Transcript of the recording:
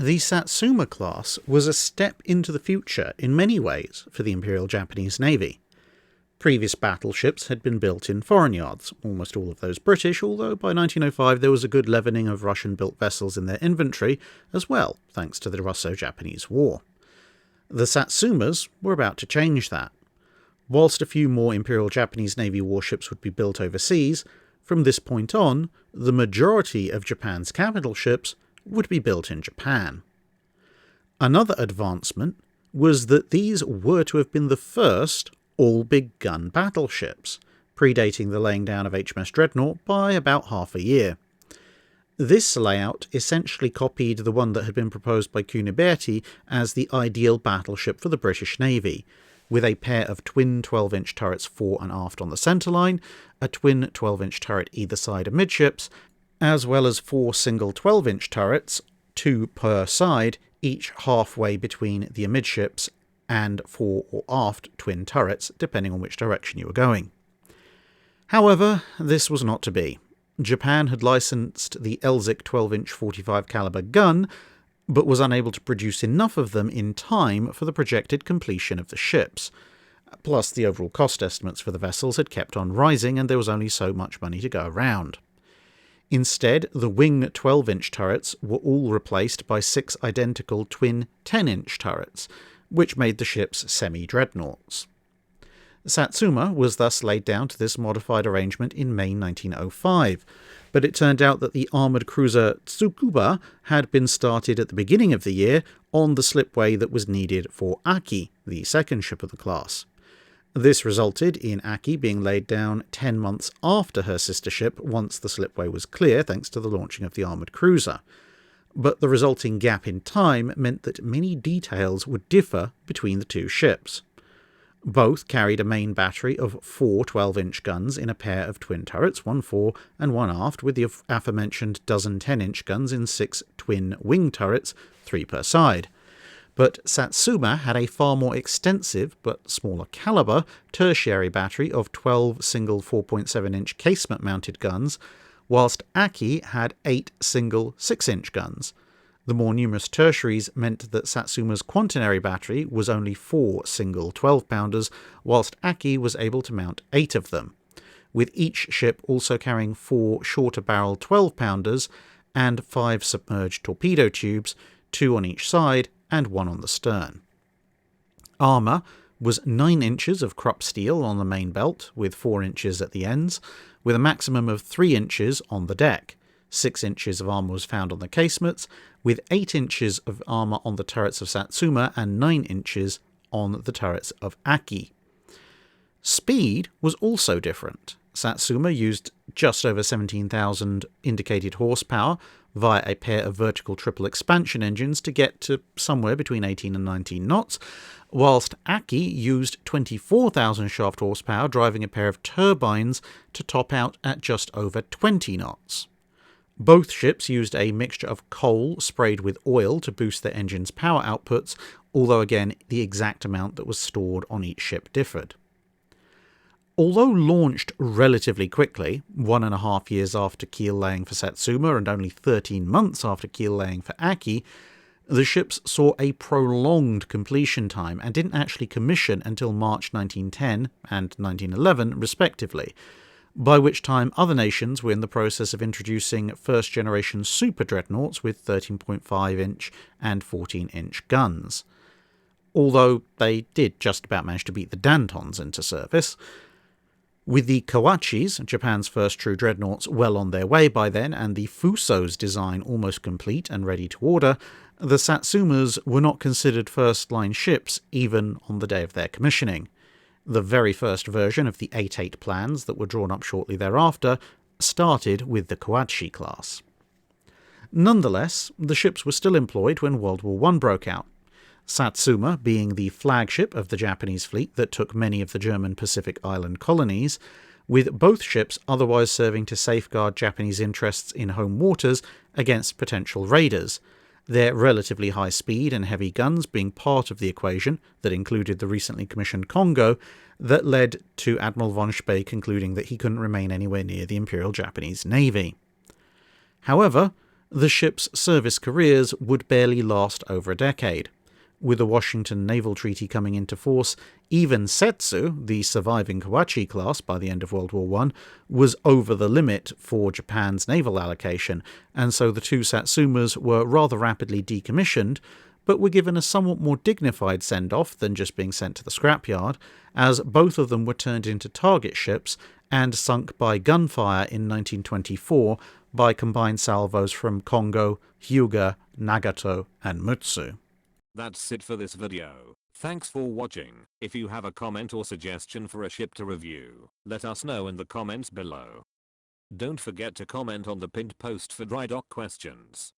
The Satsuma class was a step into the future in many ways for the Imperial Japanese Navy. Previous battleships had been built in foreign yards, almost all of those British, although by 1905 there was a good leavening of Russian-built vessels in their inventory as well, thanks to the Russo-Japanese War. The Satsumas were about to change that. Whilst a few more Imperial Japanese Navy warships would be built overseas, from this point on, the majority of Japan's capital ships would be built in Japan. Another advancement was that these were to have been the first all-big gun battleships, predating the laying down of HMS Dreadnought by about half a year. This layout essentially copied the one that had been proposed by Cuniberti as the ideal battleship for the British Navy, with a pair of twin 12-inch turrets fore and aft on the centreline, a twin 12-inch turret either side amidships, as well as 4 single 12-inch turrets, 2 per side, each halfway between the amidships, and fore or aft twin turrets, depending on which direction you were going. However, this was not to be. Japan had licensed the Elzig 12-inch 45 caliber gun, but was unable to produce enough of them in time for the projected completion of the ships. Plus, the overall cost estimates for the vessels had kept on rising, and there was only so much money to go around. Instead, the wing 12-inch turrets were all replaced by 6 identical twin 10-inch turrets, which made the ships semi-dreadnoughts. Satsuma was thus laid down to this modified arrangement in May 1905, but it turned out that the armoured cruiser Tsukuba had been started at the beginning of the year on the slipway that was needed for Aki, the second ship of the class. This resulted in Aki being laid down 10 months after her sister ship once the slipway was clear thanks to the launching of the armoured cruiser. But the resulting gap in time meant that many details would differ between the two ships. Both carried a main battery of 4 12-inch guns in a pair of twin turrets, one fore and one aft, with the aforementioned dozen 10-inch guns in 6 twin wing turrets, 3 per side. But Satsuma had a far more extensive, but smaller caliber, tertiary battery of 12 single 4.7-inch casement-mounted guns, whilst Aki had 8 single 6-inch guns. The more numerous tertiaries meant that Satsuma's quaternary battery was only 4 single 12-pounders, whilst Aki was able to mount 8 of them, with each ship also carrying 4 shorter-barrel 12-pounders and 5 submerged torpedo tubes, 2 on each side and 1 on the stern. Armour was 9 inches of Krupp steel on the main belt, with 4 inches at the ends, with a maximum of 3 inches on the deck. 6 inches of armour was found on the casemates, with 8 inches of armour on the turrets of Satsuma and 9 inches on the turrets of Aki. Speed was also different. Satsuma used just over 17,000 indicated horsepower via a pair of vertical triple expansion engines to get to somewhere between 18 and 19 knots, whilst Aki used 24,000 shaft horsepower driving a pair of turbines to top out at just over 20 knots. Both ships used a mixture of coal sprayed with oil to boost their engines' power outputs, although again the exact amount that was stored on each ship differed. Although launched relatively quickly, 1.5 years after keel laying for Satsuma and only 13 months after keel laying for Aki, the ships saw a prolonged completion time and didn't actually commission until March 1910 and 1911 respectively, by which time other nations were in the process of introducing first-generation super dreadnoughts with 13.5-inch and 14-inch guns. Although they did just about manage to beat the Dantons into service. With the Kawachis, Japan's first true dreadnoughts, well on their way by then, and the Fuso's design almost complete and ready to order, the Satsumas were not considered first-line ships even on the day of their commissioning. The very first version of the 8.8 plans that were drawn up shortly thereafter started with the Kawachi class. Nonetheless, the ships were still employed when World War I broke out. Satsuma being the flagship of the Japanese fleet that took many of the German Pacific Island colonies, with both ships otherwise serving to safeguard Japanese interests in home waters against potential raiders, their relatively high speed and heavy guns being part of the equation that included the recently commissioned Kongo that led to Admiral von Spee concluding that he couldn't remain anywhere near the Imperial Japanese Navy. However, the ship's service careers would barely last over a decade. With the Washington Naval Treaty coming into force, even Setsu, the surviving Kawachi class by the end of World War I, was over the limit for Japan's naval allocation, and so the two Satsumas were rather rapidly decommissioned, but were given a somewhat more dignified send-off than just being sent to the scrapyard, as both of them were turned into target ships and sunk by gunfire in 1924 by combined salvos from Kongo, Hyuga, Nagato, and Mutsu. That's it for this video. Thanks for watching. If you have a comment or suggestion for a ship to review, let us know in the comments below. Don't forget to comment on the pinned post for dry dock questions.